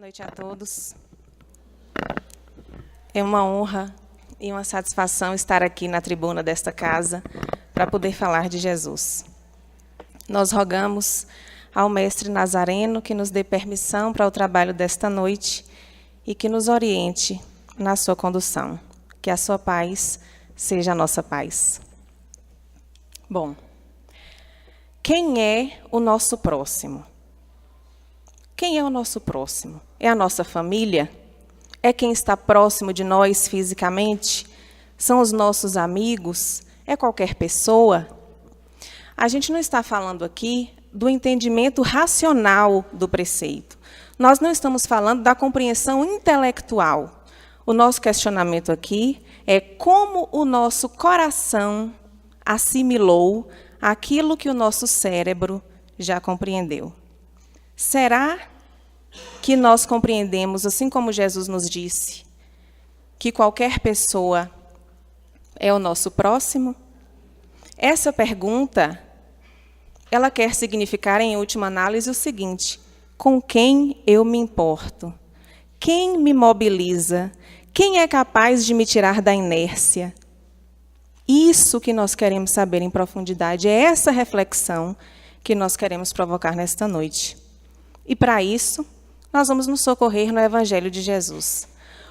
noite a todos. É uma honra e uma satisfação estar aqui na tribuna desta casa para poder falar de Jesus. Nós rogamos ao Mestre Nazareno que nos dê permissão para o trabalho desta noite e que nos oriente na sua condução. Que a sua paz seja a nossa paz. Bom, quem é o nosso próximo? Quem é o nosso próximo? É a nossa família? É quem está próximo de nós fisicamente? São os nossos amigos? É qualquer pessoa? A gente não está falando aqui do entendimento racional do preceito. Nós não estamos falando da compreensão intelectual. O nosso questionamento aqui é como o nosso coração assimilou aquilo que o nosso cérebro já compreendeu. Será que nós compreendemos, assim como Jesus nos disse, que qualquer pessoa é o nosso próximo? Essa pergunta, ela quer significar, em última análise, o seguinte: com quem eu me importo? Quem me mobiliza? Quem é capaz de me tirar da inércia? Isso que nós queremos saber em profundidade, é essa reflexão que nós queremos provocar nesta noite. E, para isso, nós vamos nos socorrer no Evangelho de Jesus.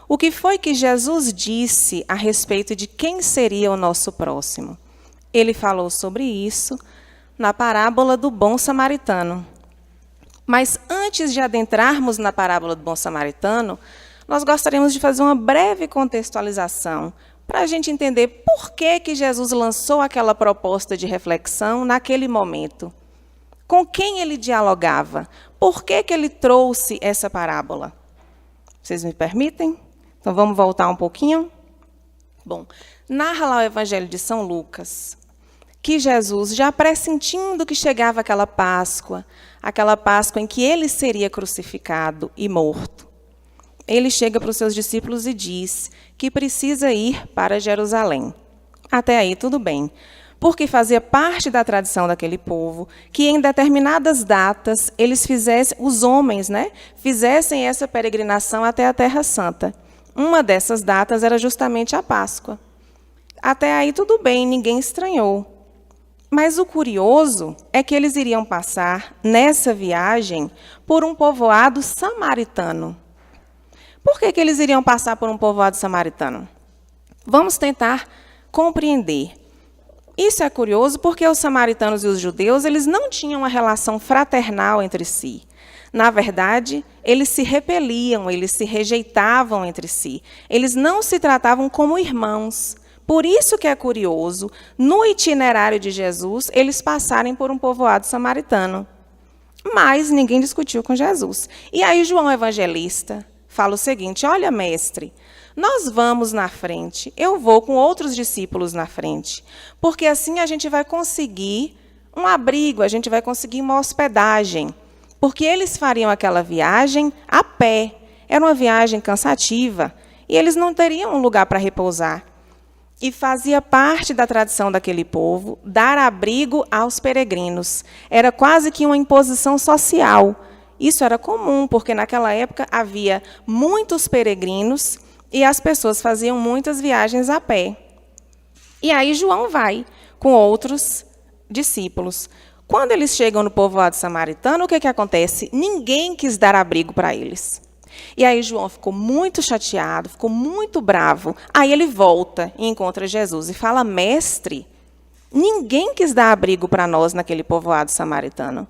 O que foi que Jesus disse a respeito de quem seria o nosso próximo? Ele falou sobre isso na parábola do bom samaritano. Mas, antes de adentrarmos na parábola do bom samaritano, nós gostaríamos de fazer uma breve contextualização para a gente entender por que Jesus lançou aquela proposta de reflexão naquele momento. Com quem ele dialogava? Por que ele trouxe essa parábola? Vocês me permitem? Então, vamos voltar um pouquinho? Bom, narra lá o Evangelho de São Lucas, que Jesus, já pressentindo que chegava aquela Páscoa em que ele seria crucificado e morto, ele chega para os seus discípulos e diz que precisa ir para Jerusalém. Até aí, tudo bem. Porque fazia parte da tradição daquele povo que em determinadas datas os homens, fizessem essa peregrinação até a Terra Santa. Uma dessas datas era justamente a Páscoa. Até aí tudo bem, ninguém estranhou. Mas o curioso é que eles iriam passar nessa viagem por um povoado samaritano. Por que eles iriam passar por um povoado samaritano? Vamos tentar compreender. Isso é curioso porque os samaritanos e os judeus, eles não tinham uma relação fraternal entre si. Na verdade, eles se repeliam, eles se rejeitavam entre si. Eles não se tratavam como irmãos. Por isso que é curioso, no itinerário de Jesus, eles passarem por um povoado samaritano. Mas ninguém discutiu com Jesus. E aí João Evangelista fala o seguinte: olha, mestre, nós vamos na frente, eu vou com outros discípulos na frente, porque assim a gente vai conseguir um abrigo, a gente vai conseguir uma hospedagem, porque eles fariam aquela viagem a pé, era uma viagem cansativa, e eles não teriam um lugar para repousar. E fazia parte da tradição daquele povo dar abrigo aos peregrinos, era quase que uma imposição social. Isso era comum, porque naquela época havia muitos peregrinos, e as pessoas faziam muitas viagens a pé. E aí João vai com outros discípulos. Quando eles chegam no povoado samaritano, o que acontece? Ninguém quis dar abrigo para eles. E aí João ficou muito chateado, ficou muito bravo. Aí ele volta e encontra Jesus e fala: mestre, ninguém quis dar abrigo para nós naquele povoado samaritano.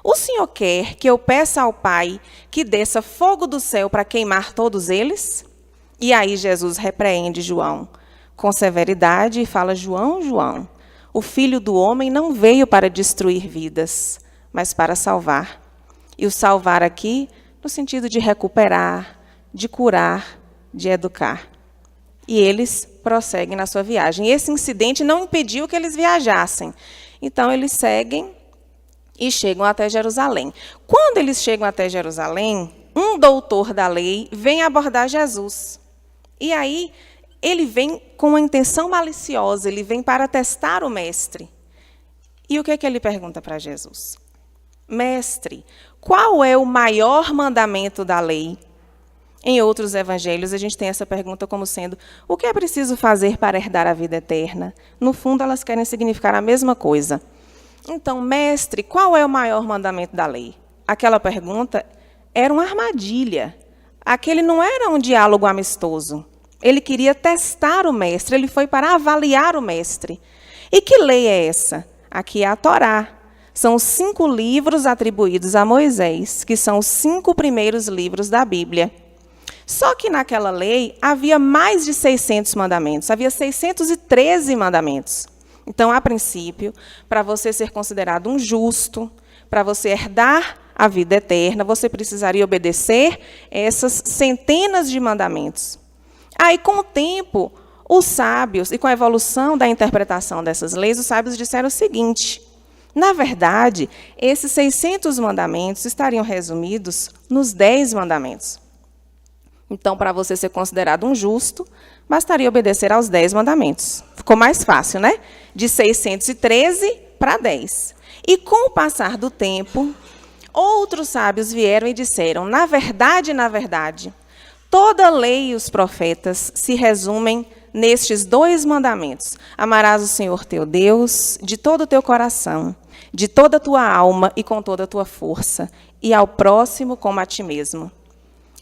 O senhor quer que eu peça ao Pai que desça fogo do céu para queimar todos eles? E aí Jesus repreende João com severidade e fala: João, o Filho do Homem não veio para destruir vidas, mas para salvar. E o salvar aqui no sentido de recuperar, de curar, de educar. E eles prosseguem na sua viagem. Esse incidente não impediu que eles viajassem. Então, eles seguem e chegam até Jerusalém. Quando eles chegam até Jerusalém, um doutor da lei vem abordar Jesus. E aí, ele vem com uma intenção maliciosa, ele vem para testar o mestre. E o que ele pergunta para Jesus? Mestre, qual é o maior mandamento da lei? Em outros evangelhos, a gente tem essa pergunta como sendo: o que é preciso fazer para herdar a vida eterna? No fundo, elas querem significar a mesma coisa. Então, mestre, qual é o maior mandamento da lei? Aquela pergunta era uma armadilha. Aquele não era um diálogo amistoso. Ele queria testar o mestre, ele foi para avaliar o mestre. E que lei é essa? Aqui é a Torá. São os 5 livros atribuídos a Moisés, que são os 5 primeiros livros da Bíblia. Só que naquela lei havia mais de 600 mandamentos, havia 613 mandamentos. Então, a princípio, para você ser considerado um justo, para você herdar a vida eterna, você precisaria obedecer essas centenas de mandamentos. Aí, com o tempo, os sábios, e com a evolução da interpretação dessas leis, os sábios disseram o seguinte: na verdade, esses 600 mandamentos estariam resumidos nos 10 mandamentos. Então, para você ser considerado um justo, bastaria obedecer aos 10 mandamentos. Ficou mais fácil, né? De 613 para 10. E com o passar do tempo, outros sábios vieram e disseram: na verdade, toda a lei e os profetas se resumem nestes 2 mandamentos. Amarás o Senhor teu Deus de todo o teu coração, de toda a tua alma e com toda a tua força, e ao próximo como a ti mesmo.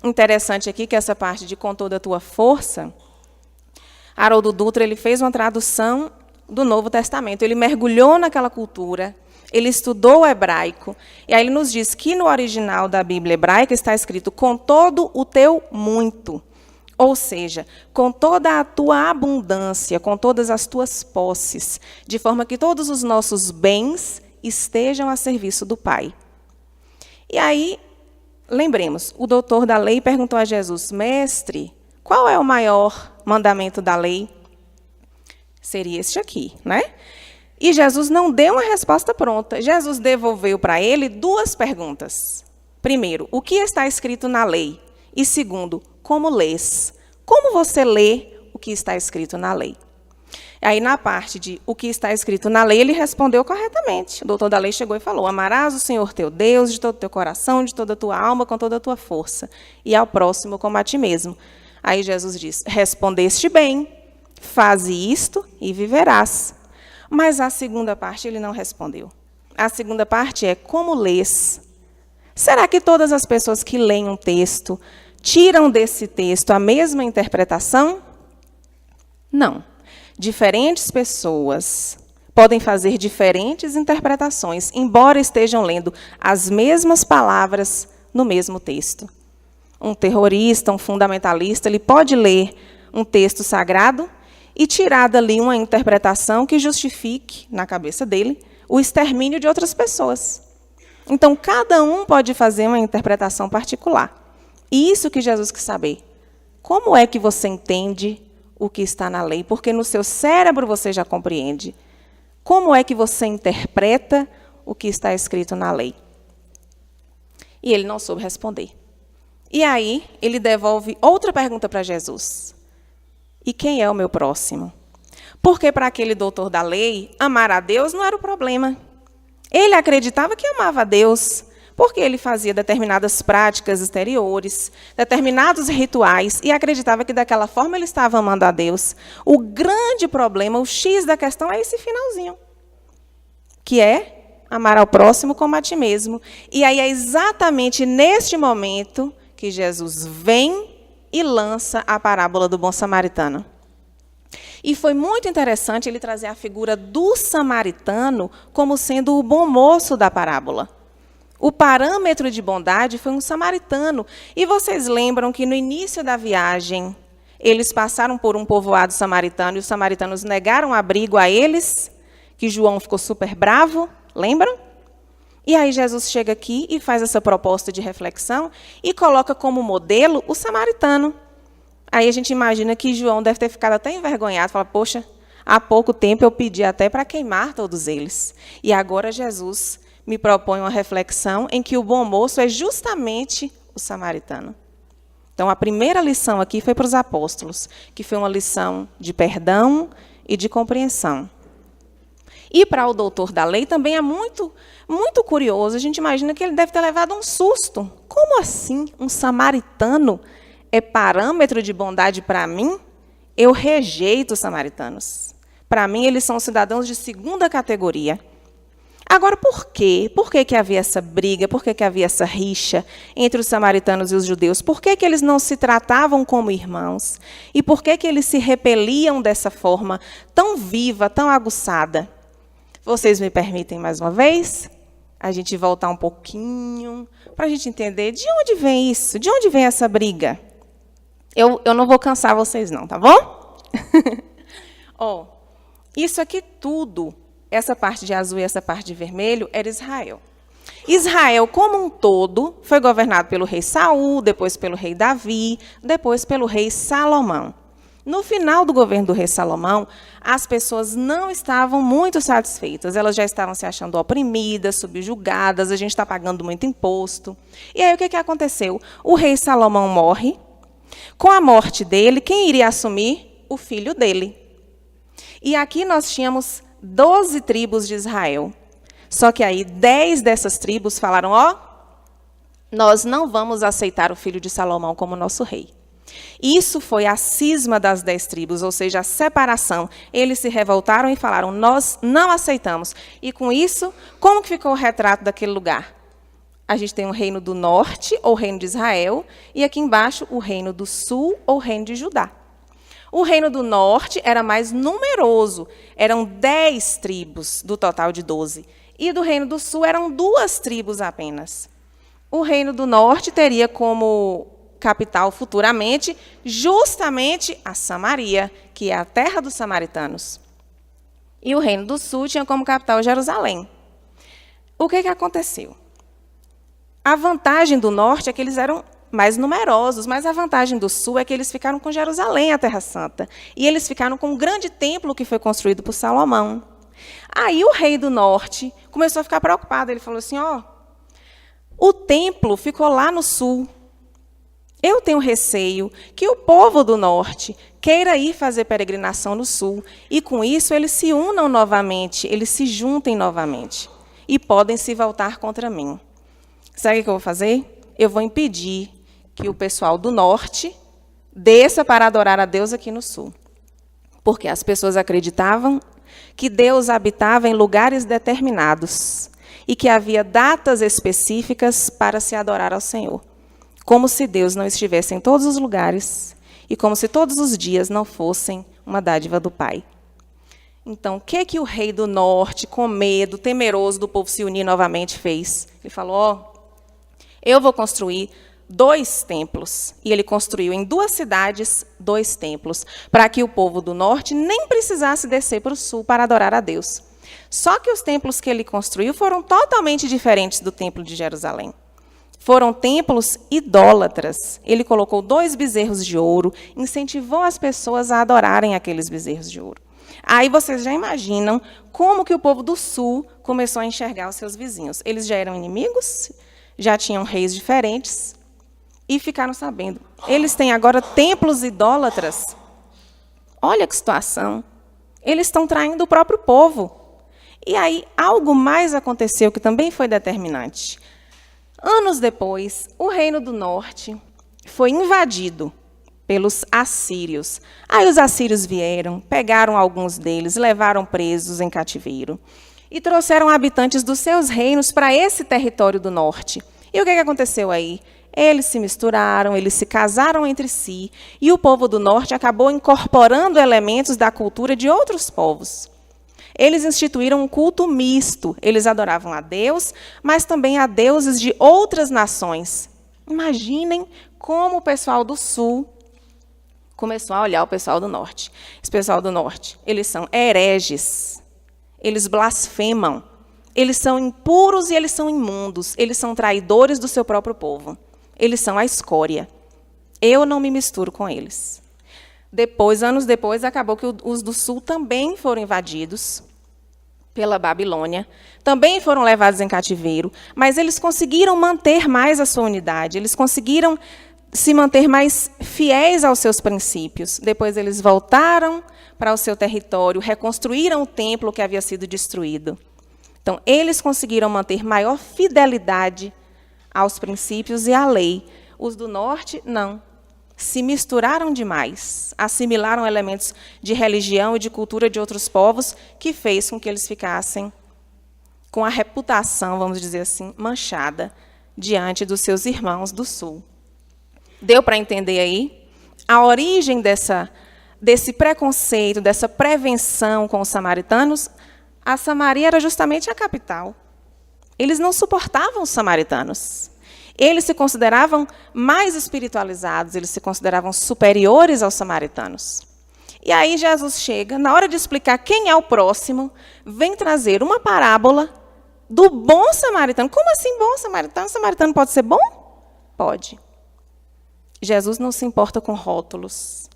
Interessante aqui que essa parte de com toda a tua força, Haroldo Dutra ele fez uma tradução do Novo Testamento. Ele mergulhou naquela cultura, ele estudou o hebraico, e aí ele nos diz que no original da Bíblia hebraica está escrito com todo o teu muito. Ou seja, com toda a tua abundância, com todas as tuas posses, de forma que todos os nossos bens estejam a serviço do Pai. E aí, lembremos, o doutor da lei perguntou a Jesus: mestre, qual é o maior mandamento da lei? Seria este aqui, né? E Jesus não deu uma resposta pronta. Jesus devolveu para ele 2 perguntas. Primeiro, o que está escrito na lei? E segundo, como lês? Como você lê o que está escrito na lei? Aí, na parte de o que está escrito na lei, ele respondeu corretamente. O doutor da lei chegou e falou: amarás o Senhor teu Deus de todo o teu coração, de toda a tua alma, com toda a tua força, e ao próximo como a ti mesmo. Aí Jesus diz: respondeste bem, faze isto e viverás. Mas a segunda parte ele não respondeu. A segunda parte é: como lês? Será que todas as pessoas que leem um texto tiram desse texto a mesma interpretação? Não. Diferentes pessoas podem fazer diferentes interpretações, embora estejam lendo as mesmas palavras no mesmo texto. Um terrorista, um fundamentalista, ele pode ler um texto sagrado e tirar dali uma interpretação que justifique, na cabeça dele, o extermínio de outras pessoas. Então, cada um pode fazer uma interpretação particular. E isso que Jesus quis saber. Como é que você entende o que está na lei? Porque no seu cérebro você já compreende. Como é que você interpreta o que está escrito na lei? E ele não soube responder. E aí, ele devolve outra pergunta para Jesus. E quem é o meu próximo? Porque para aquele doutor da lei, amar a Deus não era o problema. Ele acreditava que amava a Deus, porque ele fazia determinadas práticas exteriores, determinados rituais, e acreditava que daquela forma ele estava amando a Deus. O grande problema, o X da questão, é esse finalzinho, que é amar ao próximo como a ti mesmo. E aí é exatamente neste momento que Jesus vem e lança a parábola do bom samaritano. E foi muito interessante ele trazer a figura do samaritano como sendo o bom moço da parábola. O parâmetro de bondade foi um samaritano. E vocês lembram que no início da viagem, eles passaram por um povoado samaritano e os samaritanos negaram abrigo a eles, que João ficou super bravo, lembram? E aí Jesus chega aqui e faz essa proposta de reflexão e coloca como modelo o samaritano. Aí a gente imagina que João deve ter ficado até envergonhado, fala: poxa, há pouco tempo eu pedi até para queimar todos eles. E agora Jesus me propõe uma reflexão em que o bom moço é justamente o samaritano. Então, a primeira lição aqui foi para os apóstolos, que foi uma lição de perdão e de compreensão. E para o doutor da lei também é muito, muito curioso. A gente imagina que ele deve ter levado um susto. Como assim um samaritano é parâmetro de bondade para mim? Eu rejeito os samaritanos. Para mim, eles são cidadãos de segunda categoria. Agora, por quê? Por que havia essa briga? Por que havia essa rixa entre os samaritanos e os judeus? Por que eles não se tratavam como irmãos? E por que eles se repeliam dessa forma tão viva, tão aguçada? Vocês me permitem, mais uma vez, a gente voltar um pouquinho, para a gente entender de onde vem isso, de onde vem essa briga. Eu não vou cansar vocês, não, tá bom? Isso aqui tudo, essa parte de azul e essa parte de vermelho, era Israel. Israel, como um todo, foi governado pelo rei Saul, depois pelo rei Davi, depois pelo rei Salomão. No final do governo do rei Salomão, as pessoas não estavam muito satisfeitas. Elas já estavam se achando oprimidas, subjugadas, a gente está pagando muito imposto. E aí, o que aconteceu? O rei Salomão morre. Com a morte dele, quem iria assumir? O filho dele. E aqui nós tínhamos 12 tribos de Israel. Só que aí 10 dessas tribos falaram, nós não vamos aceitar o filho de Salomão como nosso rei. Isso foi a cisma das 10 tribos, ou seja, a separação. Eles se revoltaram e falaram, nós não aceitamos. E com isso, como que ficou o retrato daquele lugar? A gente tem o reino do norte, ou reino de Israel, e aqui embaixo o reino do sul, ou reino de Judá. O reino do norte era mais numeroso, eram 10 tribos do total de 12. E do reino do sul eram 2 tribos apenas. O reino do norte teria como capital futuramente justamente a Samaria, que é a terra dos samaritanos. E o reino do sul tinha como capital Jerusalém. O que aconteceu? A vantagem do norte é que eles eram mais numerosos, mas a vantagem do sul é que eles ficaram com Jerusalém, a Terra Santa. E eles ficaram com um grande templo que foi construído por Salomão. Aí o rei do norte começou a ficar preocupado. Ele falou assim, o templo ficou lá no sul. Eu tenho receio que o povo do norte queira ir fazer peregrinação no sul. E com isso eles se unam novamente, eles se juntem novamente. E podem se voltar contra mim. Sabe o que eu vou fazer? Eu vou impedir que o pessoal do norte desça para adorar a Deus aqui no sul. Porque as pessoas acreditavam que Deus habitava em lugares determinados e que havia datas específicas para se adorar ao Senhor. Como se Deus não estivesse em todos os lugares e como se todos os dias não fossem uma dádiva do Pai. Então, o que o rei do norte, com medo, temeroso do povo se unir novamente, fez? Ele falou, eu vou construir 2 templos. E ele construiu em 2 cidades 2 templos, para que o povo do norte nem precisasse descer para o sul para adorar a Deus. Só que os templos que ele construiu foram totalmente diferentes do templo de Jerusalém. Foram templos idólatras. Ele colocou 2 bezerros de ouro, incentivou as pessoas a adorarem aqueles bezerros de ouro. Aí vocês já imaginam como que o povo do sul começou a enxergar os seus vizinhos. Eles já eram inimigos, já tinham reis diferentes e ficaram sabendo. Eles têm agora templos idólatras. Olha que situação. Eles estão traindo o próprio povo. E aí algo mais aconteceu que também foi determinante. Anos depois, o reino do norte foi invadido pelos assírios. Aí os assírios vieram, pegaram alguns deles, levaram presos em cativeiro e trouxeram habitantes dos seus reinos para esse território do norte. E o que aconteceu aí? Eles se misturaram, eles se casaram entre si, e o povo do norte acabou incorporando elementos da cultura de outros povos. Eles instituíram um culto misto. Eles adoravam a Deus, mas também a deuses de outras nações. Imaginem como o pessoal do sul começou a olhar o pessoal do norte. Esse pessoal do norte, eles são hereges. Eles blasfemam. Eles são impuros e eles são imundos. Eles são traidores do seu próprio povo. Eles são a escória. Eu não me misturo com eles. Depois, anos depois, acabou que os do sul também foram invadidos pela Babilônia, também foram levados em cativeiro, mas eles conseguiram manter mais a sua unidade, eles conseguiram se manter mais fiéis aos seus princípios. Depois eles voltaram para o seu território, reconstruíram o templo que havia sido destruído. Então, eles conseguiram manter maior fidelidade aos princípios e à lei. Os do norte, não. Se misturaram demais, assimilaram elementos de religião e de cultura de outros povos, que fez com que eles ficassem com a reputação, vamos dizer assim, manchada diante dos seus irmãos do sul. Deu para entender aí? A origem desse preconceito, dessa prevenção com os samaritanos, a Samaria era justamente a capital. Eles não suportavam os samaritanos. Eles se consideravam mais espiritualizados, eles se consideravam superiores aos samaritanos. E aí Jesus chega, na hora de explicar quem é o próximo, vem trazer uma parábola do bom samaritano. Como assim bom samaritano? O samaritano pode ser bom? Pode. Jesus não se importa com rótulos.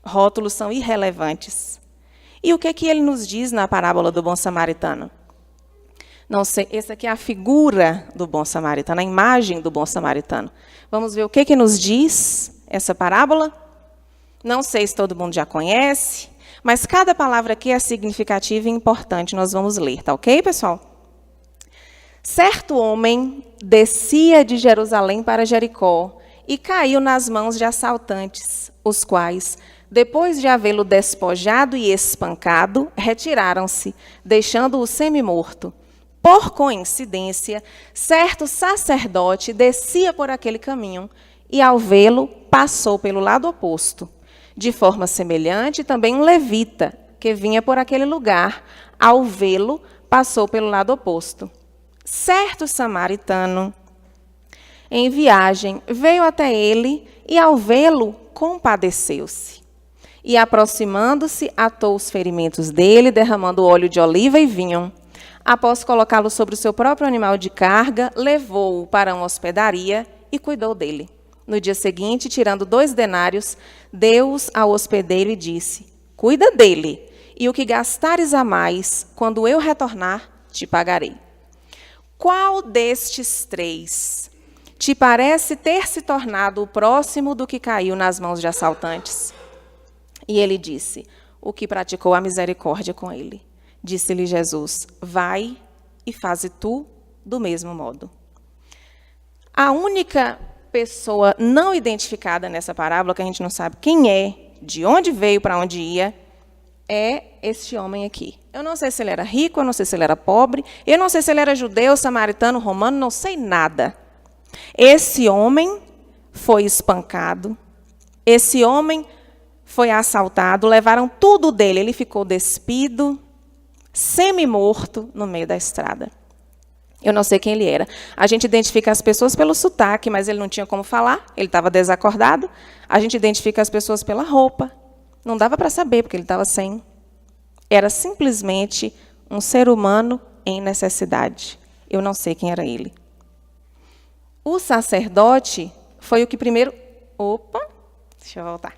Rótulos são irrelevantes. E o que é que ele nos diz na parábola do bom samaritano? Não sei, essa aqui é a figura do bom samaritano, a imagem do bom samaritano. Vamos ver o que é que nos diz essa parábola? Não sei se todo mundo já conhece, mas cada palavra aqui é significativa e importante. Nós vamos ler, tá ok, pessoal? Certo homem descia de Jerusalém para Jericó e caiu nas mãos de assaltantes, os quais, depois de havê-lo despojado e espancado, retiraram-se, deixando-o semi-morto. Por coincidência, certo sacerdote descia por aquele caminho e, ao vê-lo, passou pelo lado oposto. De forma semelhante, também um levita, que vinha por aquele lugar, ao vê-lo, passou pelo lado oposto. Certo samaritano, em viagem, veio até ele e, ao vê-lo, compadeceu-se. E, aproximando-se, atou os ferimentos dele, derramando óleo de oliva e vinho. Após colocá-lo sobre o seu próprio animal de carga, levou-o para uma hospedaria e cuidou dele. No dia seguinte, tirando 2 denários, deu-os ao hospedeiro e disse: cuida dele, e o que gastares a mais, quando eu retornar, te pagarei. Qual destes 3 te parece ter se tornado o próximo do que caiu nas mãos de assaltantes? E ele disse: o que praticou a misericórdia com ele. Disse-lhe Jesus: vai e faze tu do mesmo modo. A única pessoa não identificada nessa parábola, que a gente não sabe quem é, de onde veio, para onde ia, é este homem aqui. Eu não sei se ele era rico, eu não sei se ele era pobre, eu não sei se ele era judeu, samaritano, romano, não sei nada. Esse homem foi espancado, esse homem foi assaltado, levaram tudo dele, ele ficou despido, semi-morto no meio da estrada. Eu não sei quem ele era. A gente identifica as pessoas pelo sotaque, mas ele não tinha como falar, ele estava desacordado. A gente identifica as pessoas pela roupa. Não dava para saber, porque ele estava sem. Era simplesmente um ser humano em necessidade. Eu não sei quem era ele. O sacerdote foi o que primeiro... Opa, deixa eu voltar.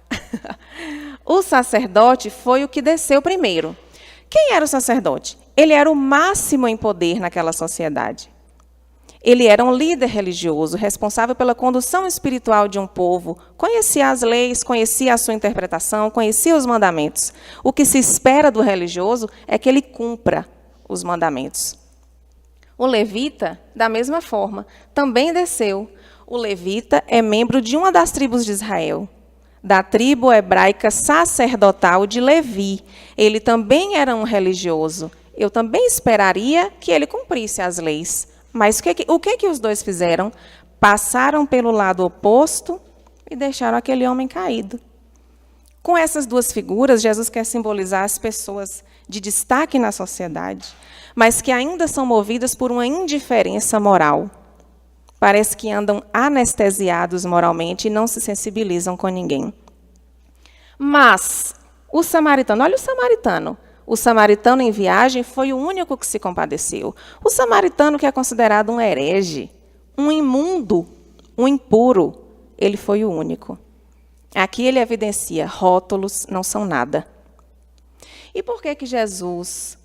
O sacerdote foi o que desceu primeiro. Quem era o sacerdote? Ele era o máximo em poder naquela sociedade. Ele era um líder religioso, responsável pela condução espiritual de um povo, conhecia as leis, conhecia a sua interpretação, conhecia os mandamentos. O que se espera do religioso é que ele cumpra os mandamentos. O levita, da mesma forma, também desceu. O levita é membro de uma das tribos de Israel, da tribo hebraica sacerdotal de Levi. Ele também era um religioso. Eu também esperaria que ele cumprisse as leis. Mas o que os dois fizeram? Passaram pelo lado oposto e deixaram aquele homem caído. Com essas 2 figuras, Jesus quer simbolizar as pessoas de destaque na sociedade, mas que ainda são movidas por uma indiferença moral. Parece que andam anestesiados moralmente e não se sensibilizam com ninguém. Mas o samaritano, olha o samaritano. O samaritano em viagem foi o único que se compadeceu. O samaritano que é considerado um herege, um imundo, um impuro, ele foi o único. Aqui ele evidencia, rótulos não são nada. E por que Jesus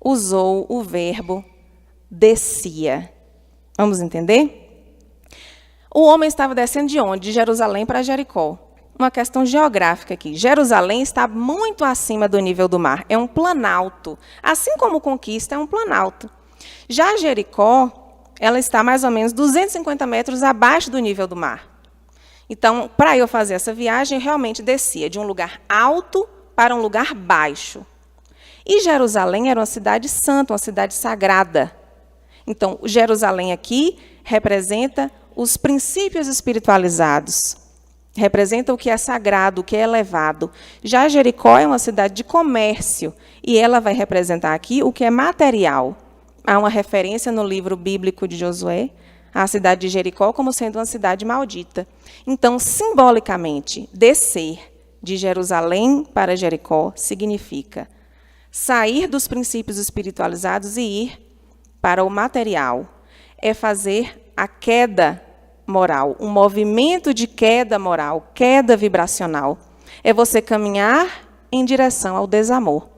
usou o verbo descia? Vamos entender? O homem estava descendo de onde? De Jerusalém para Jericó. Uma questão geográfica aqui. Jerusalém está muito acima do nível do mar. É um planalto. Assim como Conquista é um planalto. Já Jericó, ela está mais ou menos 250 metros abaixo do nível do mar. Então, para eu fazer essa viagem, eu realmente descia de um lugar alto para um lugar baixo. E Jerusalém era uma cidade santa, uma cidade sagrada. Então, Jerusalém aqui representa os princípios espiritualizados. Representa o que é sagrado, o que é elevado. Já Jericó é uma cidade de comércio, e ela vai representar aqui o que é material. Há uma referência no livro bíblico de Josué à cidade de Jericó como sendo uma cidade maldita. Então, simbolicamente, descer de Jerusalém para Jericó significa sair dos princípios espiritualizados e ir para o material. É fazer a queda moral, um movimento de queda moral, queda vibracional. É você caminhar em direção ao desamor.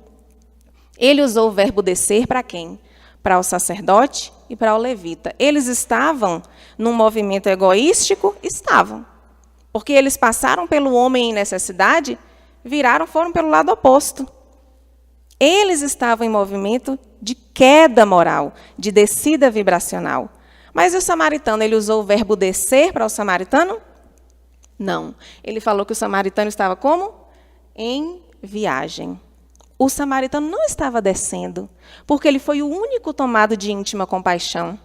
Ele usou o verbo descer para quem? Para o sacerdote e para o levita. Eles estavam num movimento egoístico? Estavam. Porque eles passaram pelo homem em necessidade, foram pelo lado oposto. Eles estavam em movimento de queda moral, de descida vibracional. Mas o samaritano, ele usou o verbo descer para o samaritano? Não. Ele falou que o samaritano estava como? Em viagem. O samaritano não estava descendo, porque ele foi o único tomado de íntima compaixão.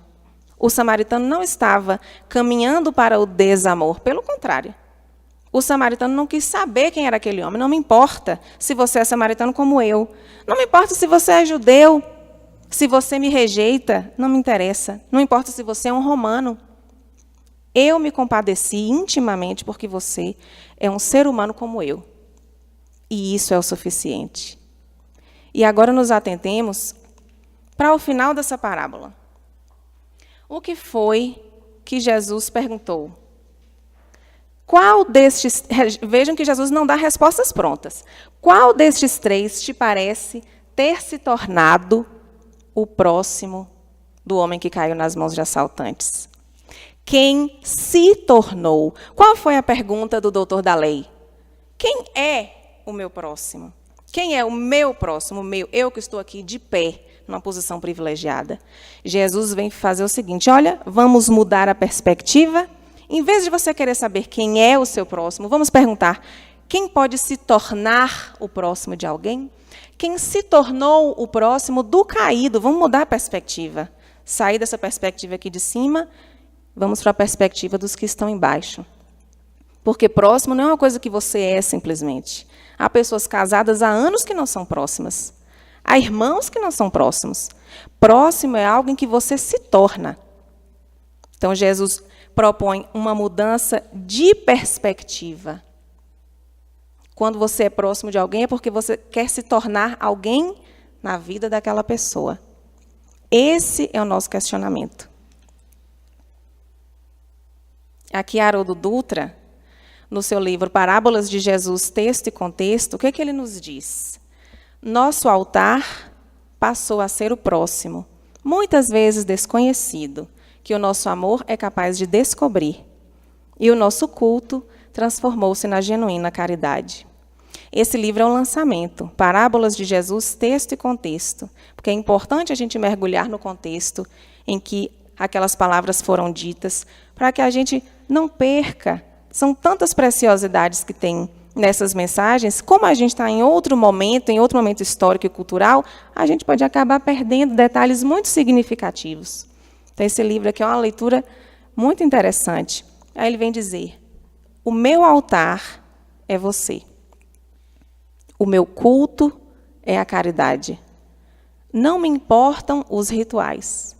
O samaritano não estava caminhando para o desamor, pelo contrário. O samaritano não quis saber quem era aquele homem. Não me importa se você é samaritano como eu. Não me importa se você é judeu. Se você me rejeita, não me interessa. Não importa se você é um romano. Eu me compadeci intimamente porque você é um ser humano como eu. E isso é o suficiente. E agora nos atentemos para o final dessa parábola. O que foi que Jesus perguntou? Qual destes... Vejam que Jesus não dá respostas prontas. Qual destes três te parece ter se tornado o próximo do homem que caiu nas mãos de assaltantes? Quem se tornou? Qual foi a pergunta do doutor da lei? Quem é o meu próximo? Quem é o meu próximo? Eu que estou aqui de pé, numa posição privilegiada. Jesus vem fazer o seguinte, olha, vamos mudar a perspectiva. Em vez de você querer saber quem é o seu próximo, vamos perguntar, quem pode se tornar o próximo de alguém? Quem se tornou o próximo do caído? Vamos mudar a perspectiva. Sair dessa perspectiva aqui de cima, vamos para a perspectiva dos que estão embaixo. Porque próximo não é uma coisa que você é simplesmente. Há pessoas casadas há anos que não são próximas. Há irmãos que não são próximos. Próximo é algo em que você se torna. Então, Jesus propõe uma mudança de perspectiva. Quando você é próximo de alguém, é porque você quer se tornar alguém na vida daquela pessoa. Esse é o nosso questionamento. Aqui, Haroldo Dutra, no seu livro Parábolas de Jesus, Texto e Contexto, o que é que ele nos diz? Nosso altar passou a ser o próximo, muitas vezes desconhecido, que o nosso amor é capaz de descobrir. E o nosso culto transformou-se na genuína caridade. Esse livro é um lançamento, Parábolas de Jesus, Texto e Contexto, porque é importante a gente mergulhar no contexto em que aquelas palavras foram ditas, para que a gente não perca. São tantas preciosidades que tem nessas mensagens, como a gente está em outro momento histórico e cultural, a gente pode acabar perdendo detalhes muito significativos. Então, esse livro aqui é uma leitura muito interessante. Aí ele vem dizer, o meu altar é você. O meu culto é a caridade. Não me importam os rituais.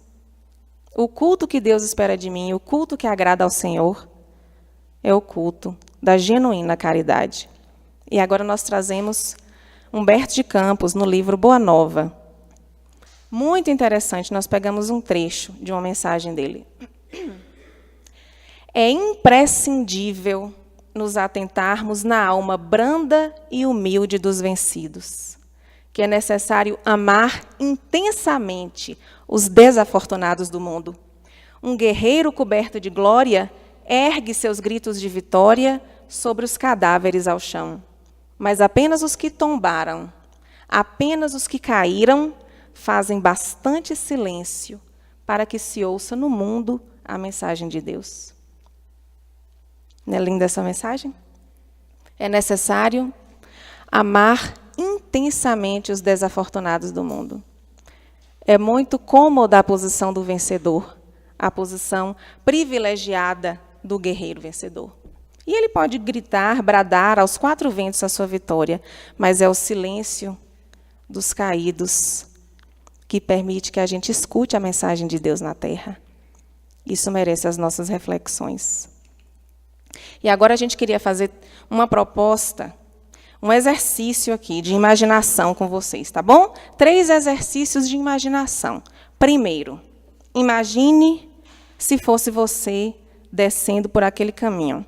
O culto que Deus espera de mim, o culto que agrada ao Senhor, é o culto da genuína caridade. E agora nós trazemos Humberto de Campos, no livro Boa Nova. Muito interessante, nós pegamos um trecho de uma mensagem dele. É imprescindível nos atentarmos na alma branda e humilde dos vencidos, que é necessário amar intensamente os desafortunados do mundo. Um guerreiro coberto de glória ergue seus gritos de vitória sobre os cadáveres ao chão. Mas apenas os que tombaram, apenas os que caíram, fazem bastante silêncio para que se ouça no mundo a mensagem de Deus. Não é linda essa mensagem? É necessário amar intensamente os desafortunados do mundo. É muito cômoda a posição do vencedor, a posição privilegiada do guerreiro vencedor. E ele pode gritar, bradar aos quatro ventos a sua vitória, mas é o silêncio dos caídos que permite que a gente escute a mensagem de Deus na terra. Isso merece as nossas reflexões. E agora a gente queria fazer uma proposta, um exercício aqui de imaginação com vocês, tá bom? 3 exercícios de imaginação. Primeiro, imagine se fosse você descendo por aquele caminho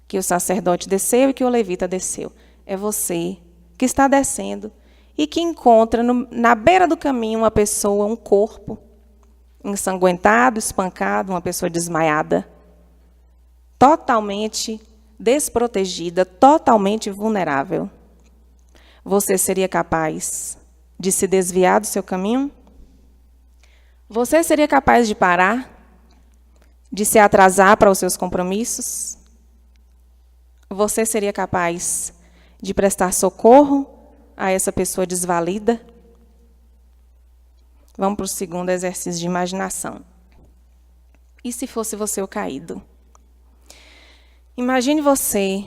que o sacerdote desceu e que o levita desceu. É você que está descendo e que encontra na beira do caminho uma pessoa, um corpo ensanguentado, espancado, uma pessoa desmaiada, totalmente desprotegida, totalmente vulnerável. Você seria capaz de se desviar do seu caminho? Você seria capaz de parar? De se atrasar para os seus compromissos? Você seria capaz de prestar socorro a essa pessoa desvalida? Vamos para o segundo exercício de imaginação. E se fosse você o caído? Imagine você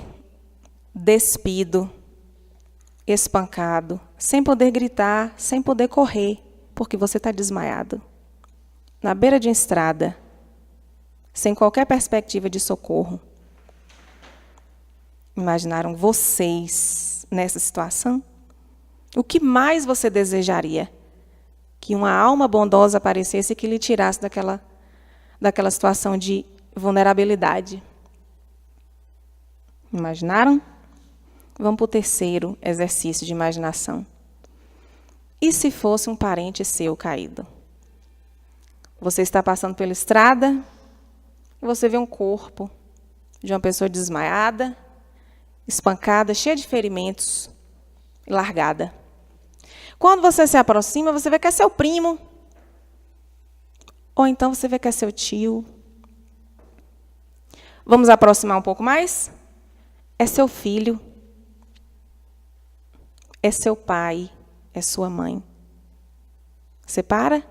despido, espancado, sem poder gritar, sem poder correr, porque você está desmaiado, na beira de uma estrada, sem qualquer perspectiva de socorro. Imaginaram vocês nessa situação? O que mais você desejaria? Que uma alma bondosa aparecesse e que lhe tirasse daquela situação de vulnerabilidade. Imaginaram? Vamos para o terceiro exercício de imaginação. E se fosse um parente seu caído? Você está passando pela estrada e você vê um corpo de uma pessoa desmaiada, espancada, cheia de ferimentos e largada. Quando você se aproxima, você vê que é seu primo. Ou então você vê que é seu tio. Vamos aproximar um pouco mais? É seu filho. É seu pai. É sua mãe. Você para?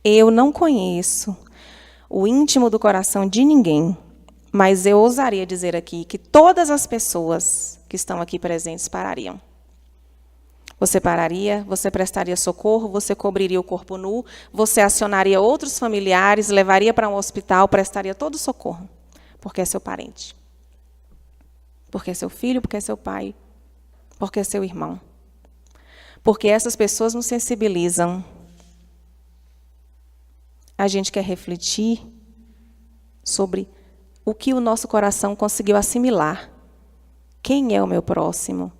Eu não conheço o íntimo do coração de ninguém, mas eu ousaria dizer aqui que todas as pessoas que estão aqui presentes parariam. Você pararia, você prestaria socorro, você cobriria o corpo nu, você acionaria outros familiares, levaria para um hospital, prestaria todo o socorro, porque é seu parente. Porque é seu filho, porque é seu pai, porque é seu irmão. Porque essas pessoas nos sensibilizam. A gente quer refletir sobre o que o nosso coração conseguiu assimilar. Quem é o meu próximo?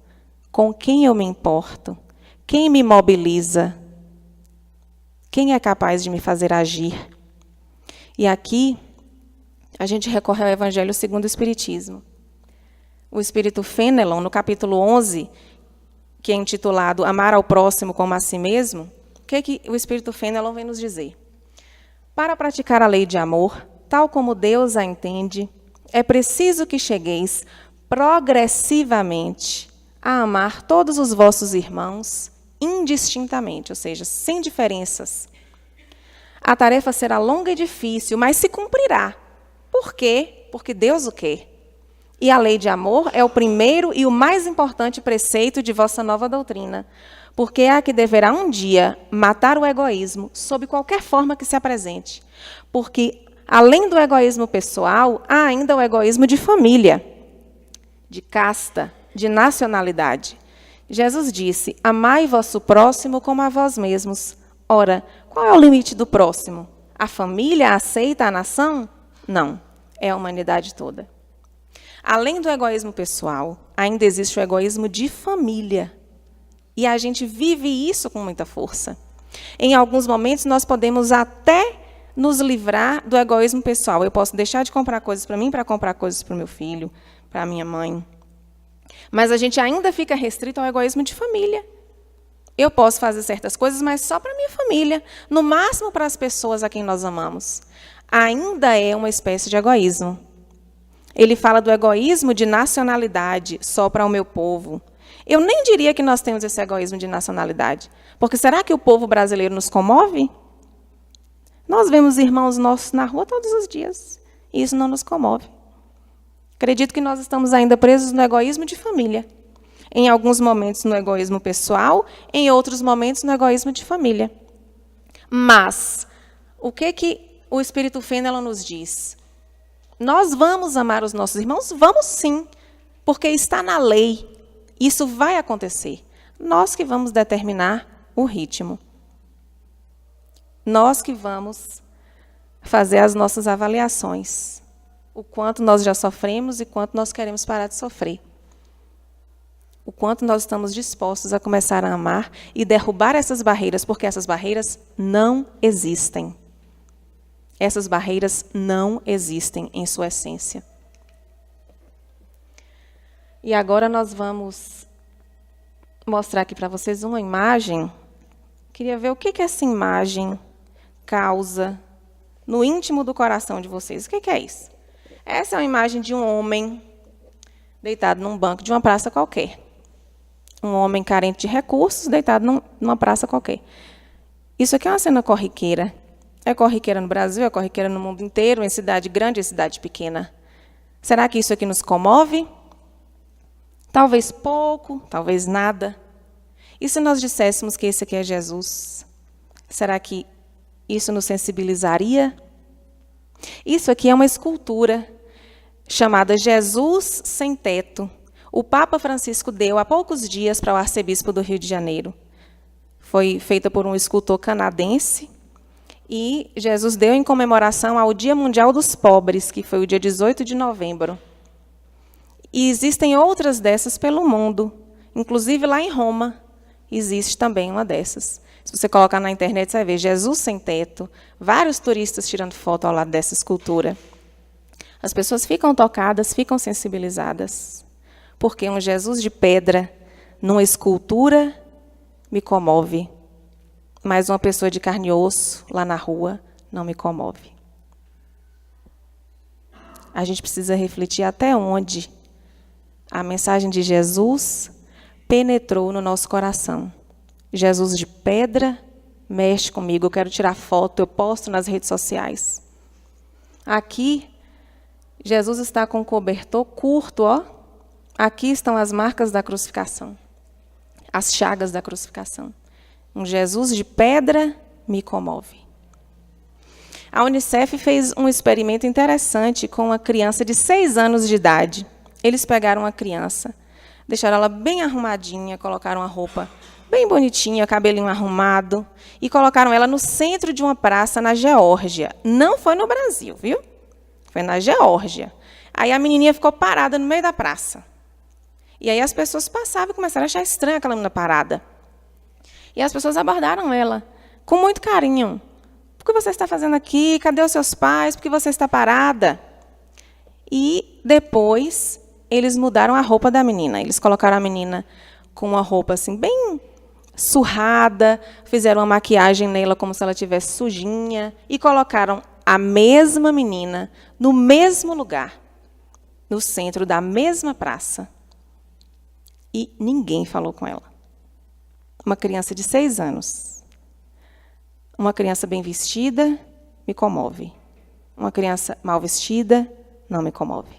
Com quem eu me importo? Quem me mobiliza? Quem é capaz de me fazer agir? E aqui, a gente recorre ao Evangelho segundo o Espiritismo. O Espírito Fenelon, no capítulo 11, que é intitulado Amar ao Próximo como a si mesmo, o que o Espírito Fenelon vem nos dizer? Para praticar a lei de amor, tal como Deus a entende, é preciso que chegueis progressivamente a amar todos os vossos irmãos indistintamente, ou seja, sem diferenças. A tarefa será longa e difícil, mas se cumprirá. Por quê? Porque Deus o quer. E a lei de amor é o primeiro e o mais importante preceito de vossa nova doutrina, porque é a que deverá um dia matar o egoísmo, sob qualquer forma que se apresente. Porque, além do egoísmo pessoal, há ainda o egoísmo de família, de casta, de nacionalidade. Jesus disse, amai vosso próximo como a vós mesmos. Ora, qual é o limite do próximo? A família aceita a nação? Não, é a humanidade toda. Além do egoísmo pessoal, ainda existe o egoísmo de família. E a gente vive isso com muita força. Em alguns momentos, nós podemos até nos livrar do egoísmo pessoal. Eu posso deixar de comprar coisas para mim para comprar coisas para o meu filho, para a minha mãe. Mas a gente ainda fica restrito ao egoísmo de família. Eu posso fazer certas coisas, mas só para a minha família, no máximo para as pessoas a quem nós amamos. Ainda é uma espécie de egoísmo. Ele fala do egoísmo de nacionalidade, só para o meu povo. Eu nem diria que nós temos esse egoísmo de nacionalidade, porque será que o povo brasileiro nos comove? Nós vemos irmãos nossos na rua todos os dias, e isso não nos comove. Acredito que nós estamos ainda presos no egoísmo de família. Em alguns momentos no egoísmo pessoal, em outros momentos no egoísmo de família. Mas, o que o Espírito Fênelon nos diz? Nós vamos amar os nossos irmãos? Vamos sim, porque está na lei. Isso vai acontecer. Nós que vamos determinar o ritmo. Nós que vamos fazer as nossas avaliações. O quanto nós já sofremos e quanto nós queremos parar de sofrer. O quanto nós estamos dispostos a começar a amar e derrubar essas barreiras, porque essas barreiras não existem. Essas barreiras não existem em sua essência. E agora nós vamos mostrar aqui para vocês uma imagem. Queria ver o que essa imagem causa no íntimo do coração de vocês. O que é isso? Essa é uma imagem de um homem deitado num banco de uma praça qualquer. Um homem carente de recursos deitado numa praça qualquer. Isso aqui é uma cena corriqueira. É corriqueira no Brasil, é corriqueira no mundo inteiro, em cidade grande e cidade pequena. Será que isso aqui nos comove? Talvez pouco, talvez nada. E se nós disséssemos que esse aqui é Jesus? Será que isso nos sensibilizaria? Isso aqui é uma escultura chamada Jesus Sem Teto. O Papa Francisco deu há poucos dias para o arcebispo do Rio de Janeiro. Foi feita por um escultor canadense. E Jesus deu em comemoração ao Dia Mundial dos Pobres, que foi o dia 18 de novembro. E existem outras dessas pelo mundo. Inclusive, lá em Roma, existe também uma dessas. Se você colocar na internet, você vai ver Jesus Sem Teto, vários turistas tirando foto ao lado dessa escultura. As pessoas ficam tocadas, ficam sensibilizadas. Porque um Jesus de pedra, numa escultura, me comove. Mas uma pessoa de carne e osso, lá na rua, não me comove. A gente precisa refletir até onde a mensagem de Jesus penetrou no nosso coração. Jesus de pedra mexe comigo. Eu quero tirar foto, eu posto nas redes sociais. Aqui, Jesus está com um cobertor curto, ó. Aqui estão as marcas da crucificação, as chagas da crucificação. Um Jesus de pedra me comove. A Unicef fez um experimento interessante com uma criança de 6 anos de idade. Eles pegaram uma criança, deixaram ela bem arrumadinha, colocaram uma roupa bem bonitinha, cabelinho arrumado, e colocaram ela no centro de uma praça na Geórgia. Não foi no Brasil, viu? Foi na Geórgia. Aí a menininha ficou parada no meio da praça. E aí as pessoas passavam e começaram a achar estranha aquela menina parada. E as pessoas abordaram ela com muito carinho. Por que você está fazendo aqui? Cadê os seus pais? Por que você está parada? E depois eles mudaram a roupa da menina. Eles colocaram a menina com uma roupa assim bem surrada, fizeram uma maquiagem nela como se ela estivesse sujinha e colocaram a mesma menina no mesmo lugar, no centro da mesma praça. E ninguém falou com ela. Uma criança de 6 anos. Uma criança bem vestida me comove. Uma criança mal vestida não me comove.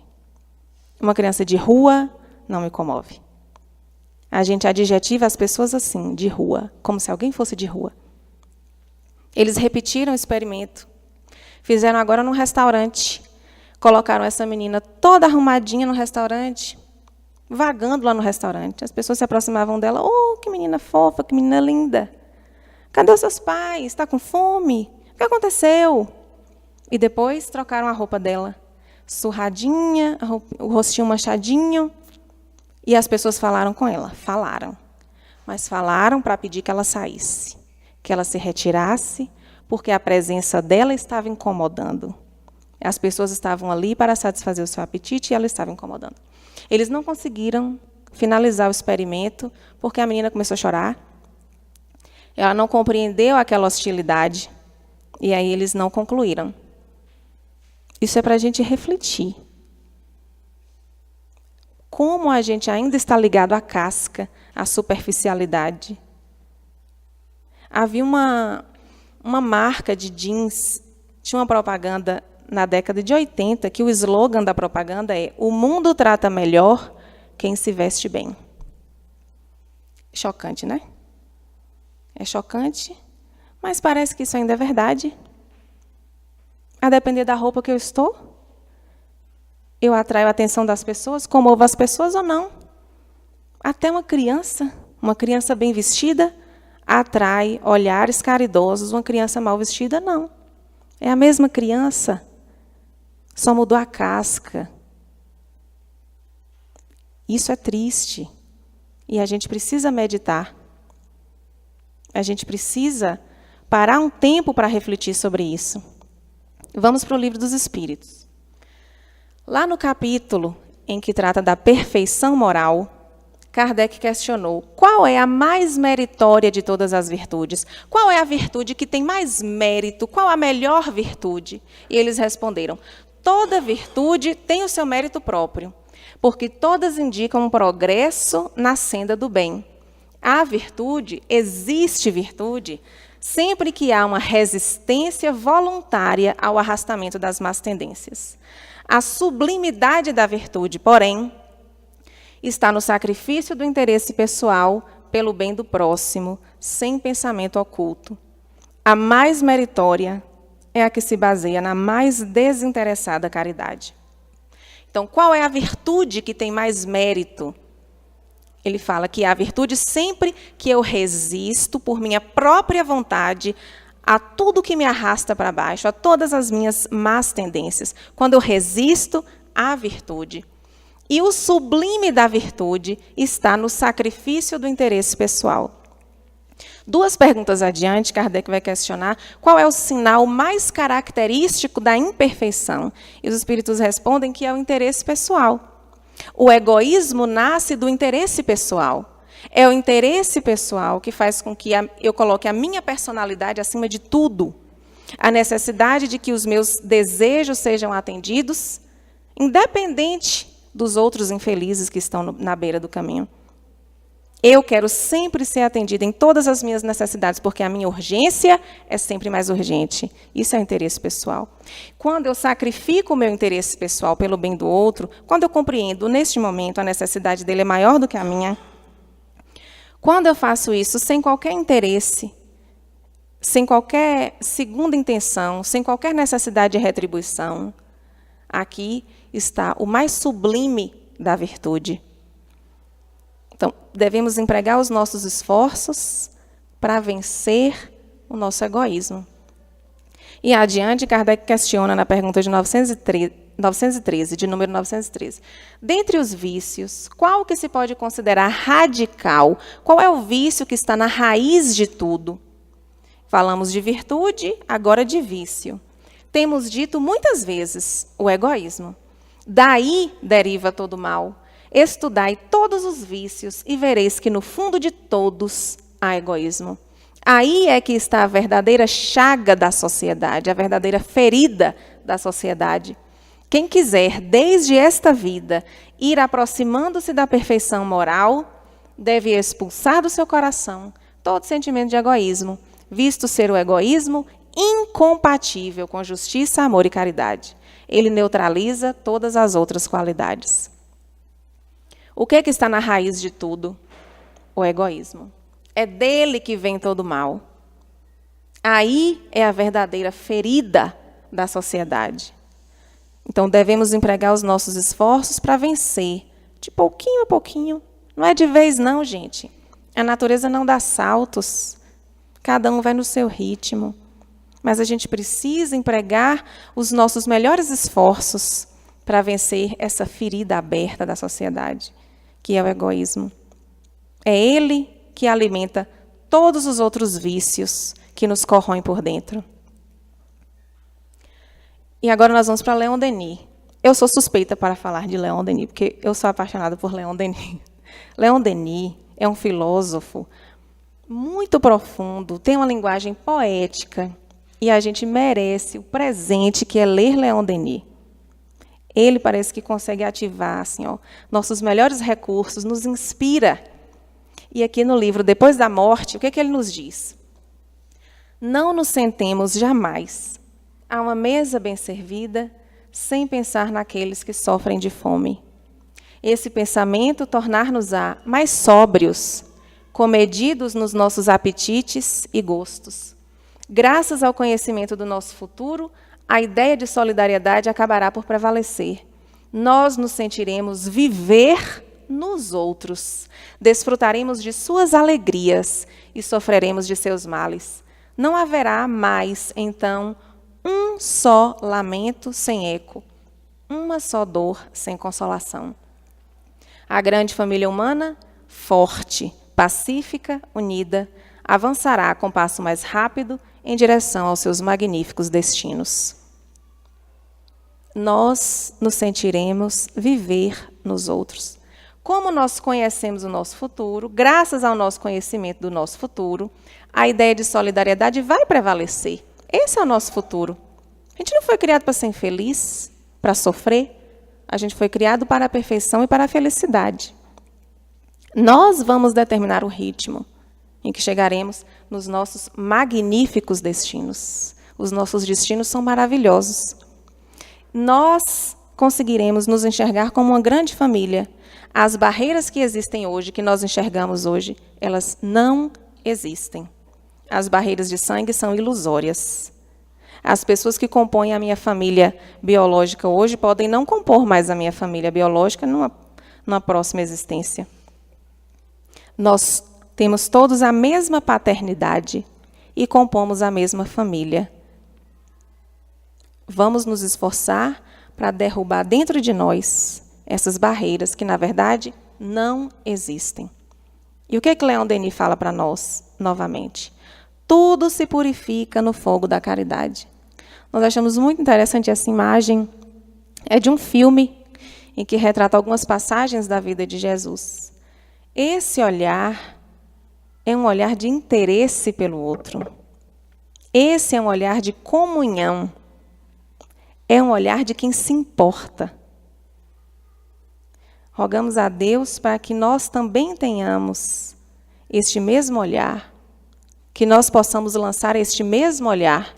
Uma criança de rua não me comove. A gente adjetiva as pessoas assim, de rua, como se alguém fosse de rua. Eles repetiram o experimento. Fizeram agora num restaurante. Colocaram essa menina toda arrumadinha no restaurante, vagando lá no restaurante. As pessoas se aproximavam dela. Oh, que menina fofa, que menina linda. Cadê os seus pais? Está com fome? O que aconteceu? E depois trocaram a roupa dela. Surradinha, o rostinho manchadinho. E as pessoas falaram com ela. Falaram. Mas falaram para pedir que ela saísse. Que ela se retirasse, porque a presença dela estava incomodando. As pessoas estavam ali para satisfazer o seu apetite e ela estava incomodando. Eles não conseguiram finalizar o experimento porque a menina começou a chorar. Ela não compreendeu aquela hostilidade e aí eles não concluíram. Isso é para a gente refletir. Como a gente ainda está ligado à casca, à superficialidade. Havia uma marca de jeans, tinha uma propaganda na década de 80, que o slogan da propaganda é: o mundo trata melhor quem se veste bem. Chocante, né? É chocante, mas parece que isso ainda é verdade. A depender da roupa que eu estou, eu atraio a atenção das pessoas, comovo as pessoas ou não. Até uma criança bem vestida, atrai olhares caridosos. Uma criança mal vestida, não. É a mesma criança, só mudou a casca. Isso é triste. E a gente precisa meditar. A gente precisa parar um tempo para refletir sobre isso. Vamos para o Livro dos Espíritos. Lá no capítulo em que trata da perfeição moral, Kardec questionou: qual é a mais meritória de todas as virtudes? Qual é a virtude que tem mais mérito? Qual a melhor virtude? E eles responderam: toda virtude tem o seu mérito próprio, porque todas indicam um progresso na senda do bem. A virtude, existe virtude, sempre que há uma resistência voluntária ao arrastamento das más tendências. A sublimidade da virtude, porém, está no sacrifício do interesse pessoal pelo bem do próximo, sem pensamento oculto. A mais meritória é a que se baseia na mais desinteressada caridade. Então, qual é a virtude que tem mais mérito? Ele fala que a virtude sempre que eu resisto por minha própria vontade a tudo que me arrasta para baixo, a todas as minhas más tendências. Quando eu resisto à virtude. E o sublime da virtude está no sacrifício do interesse pessoal. 2 perguntas adiante, Kardec vai questionar qual é o sinal mais característico da imperfeição. E os espíritos respondem que é o interesse pessoal. O egoísmo nasce do interesse pessoal. É o interesse pessoal que faz com que eu coloque a minha personalidade acima de tudo. A necessidade de que os meus desejos sejam atendidos, independente dos outros infelizes que estão na beira do caminho. Eu quero sempre ser atendida em todas as minhas necessidades, porque a minha urgência é sempre mais urgente. Isso é o interesse pessoal. Quando eu sacrifico o meu interesse pessoal pelo bem do outro, quando eu compreendo, neste momento, a necessidade dele é maior do que a minha, quando eu faço isso sem qualquer interesse, sem qualquer segunda intenção, sem qualquer necessidade de retribuição, aqui está o mais sublime da virtude. Então, devemos empregar os nossos esforços para vencer o nosso egoísmo. E adiante, Kardec questiona na pergunta de 913, de número 913. Dentre os vícios, qual que se pode considerar radical? Qual é o vício que está na raiz de tudo? Falamos de virtude, agora de vício. Temos dito muitas vezes o egoísmo. Daí deriva todo o mal. Estudai todos os vícios e vereis que no fundo de todos há egoísmo. Aí é que está a verdadeira chaga da sociedade, a verdadeira ferida da sociedade. Quem quiser, desde esta vida, ir aproximando-se da perfeição moral, deve expulsar do seu coração todo sentimento de egoísmo, visto ser o egoísmo incompatível com justiça, amor e caridade. Ele neutraliza todas as outras qualidades. O que está na raiz de tudo? O egoísmo. É dele que vem todo o mal. Aí é a verdadeira ferida da sociedade. Então, devemos empregar os nossos esforços para vencer, de pouquinho a pouquinho. Não é de vez, não, gente. A natureza não dá saltos. Cada um vai no seu ritmo. Mas a gente precisa empregar os nossos melhores esforços para vencer essa ferida aberta da sociedade, que é o egoísmo. É ele que alimenta todos os outros vícios que nos corroem por dentro. E agora nós vamos para Leon Denis. Eu sou suspeita para falar de Leon Denis, porque eu sou apaixonada por Leon Denis. Leon Denis é um filósofo muito profundo, tem uma linguagem poética, e a gente merece o presente que é ler Leon Denis. Ele parece que consegue ativar assim, nossos melhores recursos, nos inspira. E aqui no livro Depois da Morte, o que é que ele nos diz? Não nos sentemos jamais a uma mesa bem servida, sem pensar naqueles que sofrem de fome. Esse pensamento tornar-nos-á mais sóbrios, comedidos nos nossos apetites e gostos. Graças ao conhecimento do nosso futuro, a ideia de solidariedade acabará por prevalecer. Nós nos sentiremos viver nos outros, desfrutaremos de suas alegrias e sofreremos de seus males. Não haverá mais, então, um só lamento sem eco, uma só dor sem consolação. A grande família humana, forte, pacífica, unida, avançará com passo mais rápido em direção aos seus magníficos destinos. Nós nos sentiremos viver nos outros. Como nós conhecemos o nosso futuro, graças ao nosso conhecimento do nosso futuro, a ideia de solidariedade vai prevalecer. Esse é o nosso futuro. A gente não foi criado para ser infeliz, para sofrer. A gente foi criado para a perfeição e para a felicidade. Nós vamos determinar o ritmo em que chegaremos nos nossos magníficos destinos. Os nossos destinos são maravilhosos. Nós conseguiremos nos enxergar como uma grande família. As barreiras que existem hoje, que nós enxergamos hoje, elas não existem. As barreiras de sangue são ilusórias. As pessoas que compõem a minha família biológica hoje podem não compor mais a minha família biológica numa próxima existência. Nós temos todos a mesma paternidade e compomos a mesma família. Vamos nos esforçar para derrubar dentro de nós essas barreiras que, na verdade, não existem. E o que Leon Denis fala para nós, novamente? Tudo se purifica no fogo da caridade. Nós achamos muito interessante essa imagem. É de um filme em que retrata algumas passagens da vida de Jesus. Esse olhar é um olhar de interesse pelo outro. Esse é um olhar de comunhão. É um olhar de quem se importa. Rogamos a Deus para que nós também tenhamos este mesmo olhar, que nós possamos lançar este mesmo olhar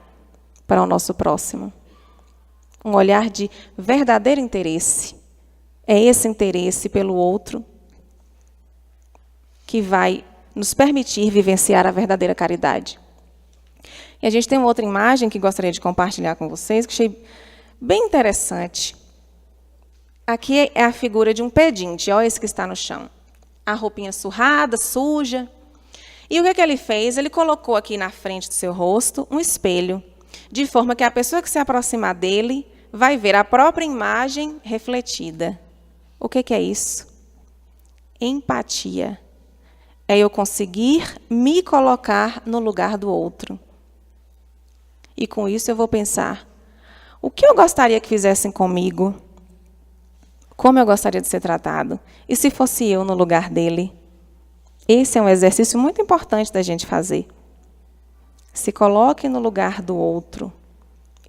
para o nosso próximo. Um olhar de verdadeiro interesse. É esse interesse pelo outro que vai nos permitir vivenciar a verdadeira caridade. E a gente tem uma outra imagem que gostaria de compartilhar com vocês, que achei bem interessante. Aqui é a figura de um pedinte, olha esse que está no chão. A roupinha surrada, suja. E o que ele fez? Ele colocou aqui na frente do seu rosto um espelho, de forma que a pessoa que se aproximar dele vai ver a própria imagem refletida. O que é isso? Empatia. É eu conseguir me colocar no lugar do outro. E com isso eu vou pensar, o que eu gostaria que fizessem comigo? Como eu gostaria de ser tratado? E se fosse eu no lugar dele? Esse é um exercício muito importante da gente fazer. Se coloque no lugar do outro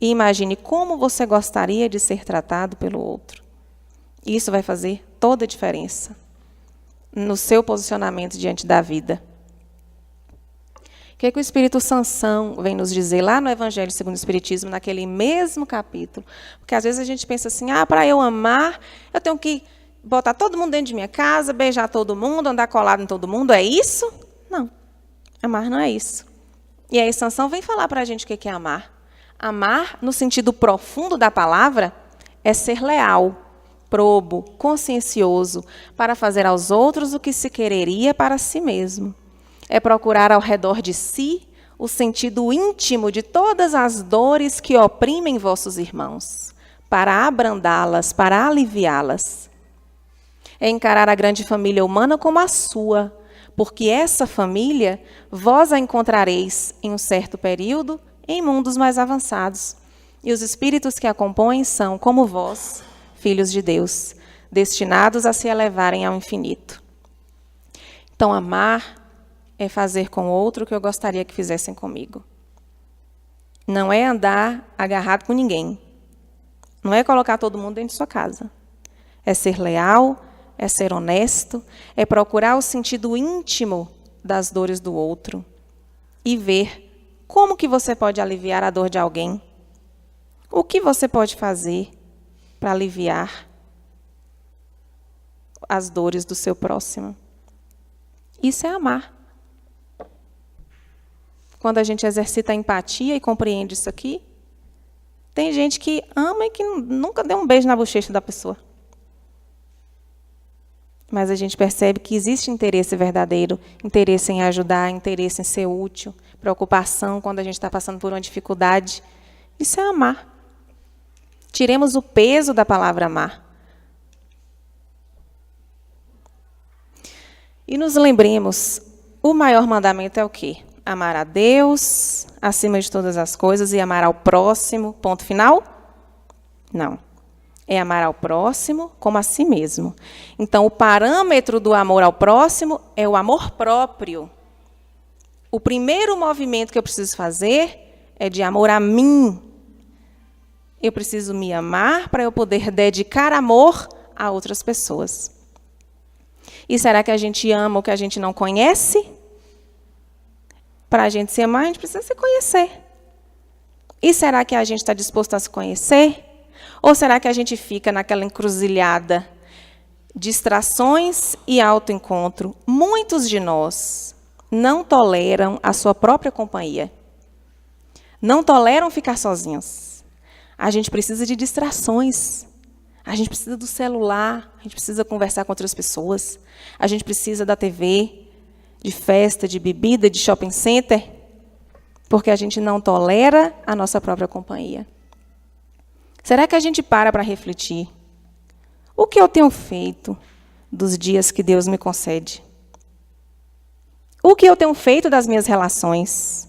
e imagine como você gostaria de ser tratado pelo outro. Isso vai fazer toda a diferença no seu posicionamento diante da vida. O que o Espírito Sansão vem nos dizer lá no Evangelho segundo o Espiritismo, naquele mesmo capítulo? Porque às vezes a gente pensa assim, para eu amar, eu tenho que botar todo mundo dentro de minha casa, beijar todo mundo, andar colado em todo mundo, é isso? Não, amar não é isso. E aí Sansão vem falar para a gente o que é amar. Amar, no sentido profundo da palavra, é ser leal, probo, consciencioso, para fazer aos outros o que se quereria para si mesmo. É procurar ao redor de si o sentido íntimo de todas as dores que oprimem vossos irmãos, para abrandá-las, para aliviá-las. É encarar a grande família humana como a sua, porque essa família vós a encontrareis em um certo período em mundos mais avançados. E os espíritos que a compõem são, como vós, filhos de Deus, destinados a se elevarem ao infinito. Então, amar é fazer com o outro o que eu gostaria que fizessem comigo. Não é andar agarrado com ninguém. Não é colocar todo mundo dentro de sua casa. É ser leal, é ser honesto, é procurar o sentido íntimo das dores do outro e ver como que você pode aliviar a dor de alguém. O que você pode fazer para aliviar as dores do seu próximo? Isso é amar. Quando a gente exercita a empatia e compreende isso aqui, tem gente que ama e que nunca deu um beijo na bochecha da pessoa. Mas a gente percebe que existe interesse verdadeiro, interesse em ajudar, interesse em ser útil, preocupação quando a gente está passando por uma dificuldade. Isso é amar. Tiremos o peso da palavra amar. E nos lembremos, o maior mandamento é o quê? Amar a Deus acima de todas as coisas e amar ao próximo, ponto final? Não. É amar ao próximo como a si mesmo. Então, o parâmetro do amor ao próximo é o amor próprio. O primeiro movimento que eu preciso fazer é de amor a mim. Eu preciso me amar para eu poder dedicar amor a outras pessoas. E será que a gente ama o que a gente não conhece? Para a gente se amar, a gente precisa se conhecer. E será que a gente está disposto a se conhecer? Ou será que a gente fica naquela encruzilhada? Distrações e autoencontro. Muitos de nós não toleram a sua própria companhia. Não toleram ficar sozinhos. A gente precisa de distrações. A gente precisa do celular. A gente precisa conversar com outras pessoas. A gente precisa da TV, de festa, de bebida, de shopping center. Porque a gente não tolera a nossa própria companhia. Será que a gente para refletir? O que eu tenho feito dos dias que Deus me concede? O que eu tenho feito das minhas relações?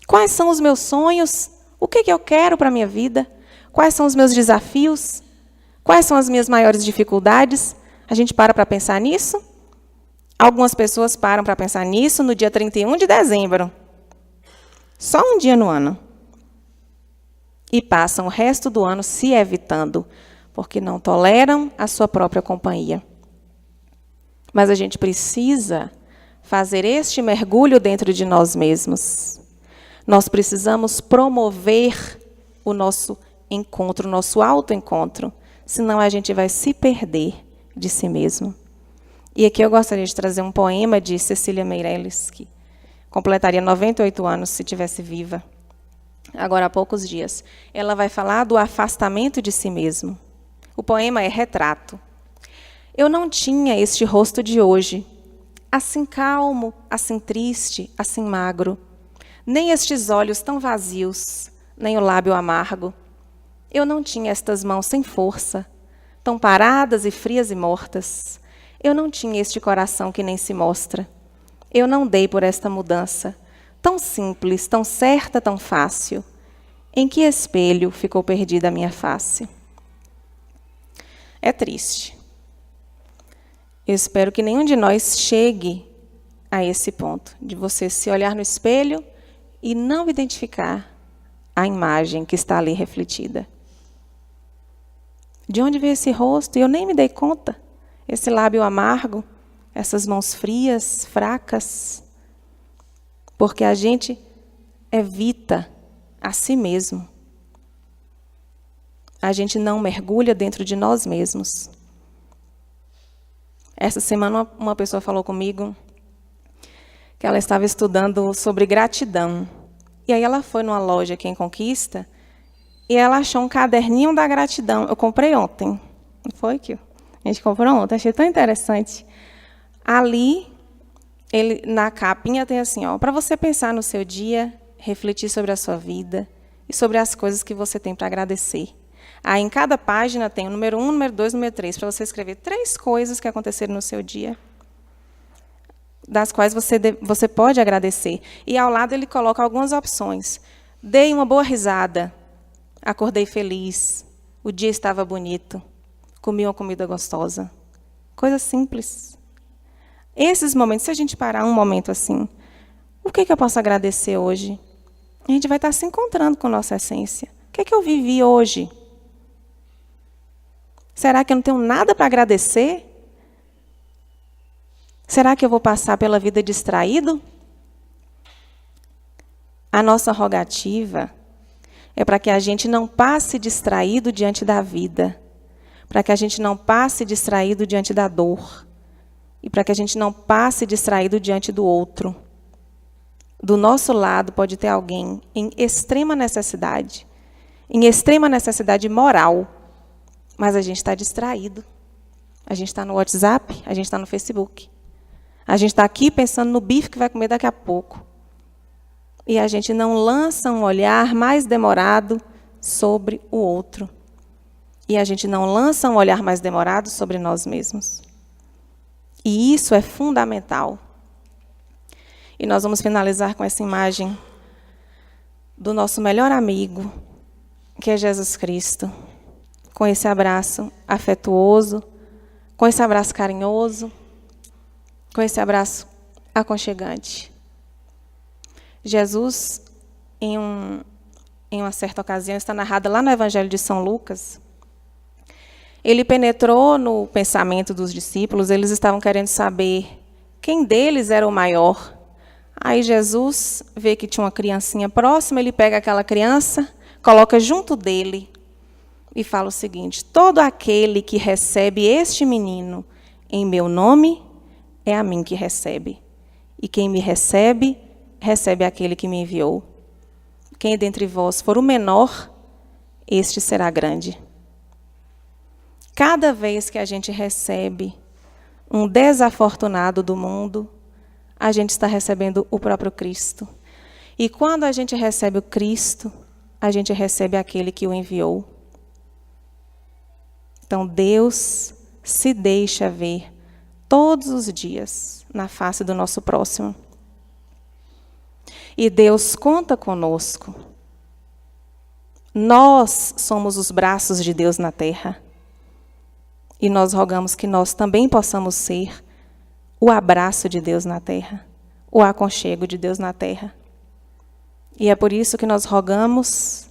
Quais são os meus sonhos? O que eu quero para a minha vida? Quais são os meus desafios? Quais são as minhas maiores dificuldades? A gente para pensar nisso? Algumas pessoas param para pensar nisso no dia 31 de dezembro. Só um dia no ano. E passam o resto do ano se evitando, porque não toleram a sua própria companhia. Mas a gente precisa fazer este mergulho dentro de nós mesmos. Nós precisamos promover o nosso encontro, o nosso autoencontro, senão a gente vai se perder de si mesmo. E aqui eu gostaria de trazer um poema de Cecília Meirelles, que completaria 98 anos se estivesse viva, agora há poucos dias. Ela vai falar do afastamento de si mesmo. O poema é Retrato. Eu não tinha este rosto de hoje, assim calmo, assim triste, assim magro, nem estes olhos tão vazios, nem o lábio amargo. Eu não tinha estas mãos sem força, tão paradas e frias e mortas. Eu não tinha este coração que nem se mostra. Eu não dei por esta mudança, tão simples, tão certa, tão fácil. Em que espelho ficou perdida a minha face? É triste. Eu espero que nenhum de nós chegue a esse ponto, de você se olhar no espelho e não identificar a imagem que está ali refletida. De onde veio esse rosto? E eu nem me dei conta. Esse lábio amargo, essas mãos frias, fracas. Porque a gente evita a si mesmo. A gente não mergulha dentro de nós mesmos. Essa semana uma pessoa falou comigo que ela estava estudando sobre gratidão. E aí ela foi numa loja aqui em Conquista e ela achou um caderninho da gratidão. Eu comprei ontem. Não foi que a gente comprou ontem, achei tão interessante. Ali, na capinha tem assim, para você pensar no seu dia, refletir sobre a sua vida e sobre as coisas que você tem para agradecer. Aí, em cada página tem o número 1, número 2, número 3, para você escrever 3 coisas que aconteceram no seu dia, das quais você pode agradecer. E, ao lado, ele coloca algumas opções. Dei uma boa risada, acordei feliz, o dia estava bonito, comi uma comida gostosa. Coisa simples. Esses momentos, se a gente parar um momento assim, o que eu posso agradecer hoje? A gente vai estar se encontrando com a nossa essência. O que eu vivi hoje? Será que eu não tenho nada para agradecer? Será que eu vou passar pela vida distraído? A nossa rogativa é para que a gente não passe distraído diante da vida, para que a gente não passe distraído diante da dor, e para que a gente não passe distraído diante do outro. Do nosso lado pode ter alguém em extrema necessidade moral, mas a gente está distraído. A gente está no WhatsApp, a gente está no Facebook. A gente está aqui pensando no bife que vai comer daqui a pouco. E a gente não lança um olhar mais demorado sobre o outro. E a gente não lança um olhar mais demorado sobre nós mesmos. E isso é fundamental. E nós vamos finalizar com essa imagem do nosso melhor amigo, que é Jesus Cristo, com esse abraço afetuoso, com esse abraço carinhoso, com esse abraço aconchegante. Jesus, em uma certa ocasião, está narrado lá no Evangelho de São Lucas, ele penetrou no pensamento dos discípulos, eles estavam querendo saber quem deles era o maior. Aí Jesus vê que tinha uma criancinha próxima, ele pega aquela criança, coloca junto dele e fala o seguinte: todo aquele que recebe este menino em meu nome, é a mim que recebe. E quem me recebe, recebe aquele que me enviou. Quem dentre vós for o menor, este será grande. Cada vez que a gente recebe um desafortunado do mundo, a gente está recebendo o próprio Cristo. E quando a gente recebe o Cristo, a gente recebe aquele que o enviou. Então, Deus se deixa ver todos os dias na face do nosso próximo. E Deus conta conosco. Nós somos os braços de Deus na terra. E nós rogamos que nós também possamos ser o abraço de Deus na terra, o aconchego de Deus na terra. E é por isso que nós rogamos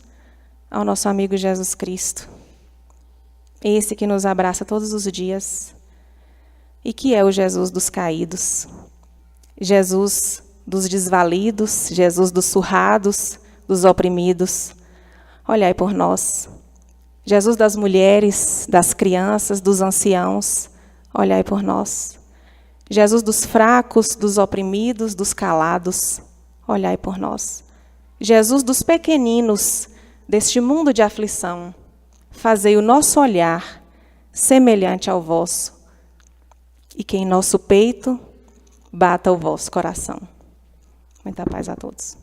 ao nosso amigo Jesus Cristo, esse que nos abraça todos os dias, e que é o Jesus dos caídos, Jesus dos desvalidos, Jesus dos surrados, dos oprimidos. Olhai por nós. Jesus das mulheres, das crianças, dos anciãos, olhai por nós. Jesus dos fracos, dos oprimidos, dos calados, olhai por nós. Jesus dos pequeninos, deste mundo de aflição, fazei o nosso olhar semelhante ao vosso, e que em nosso peito bata o vosso coração. Muita paz a todos.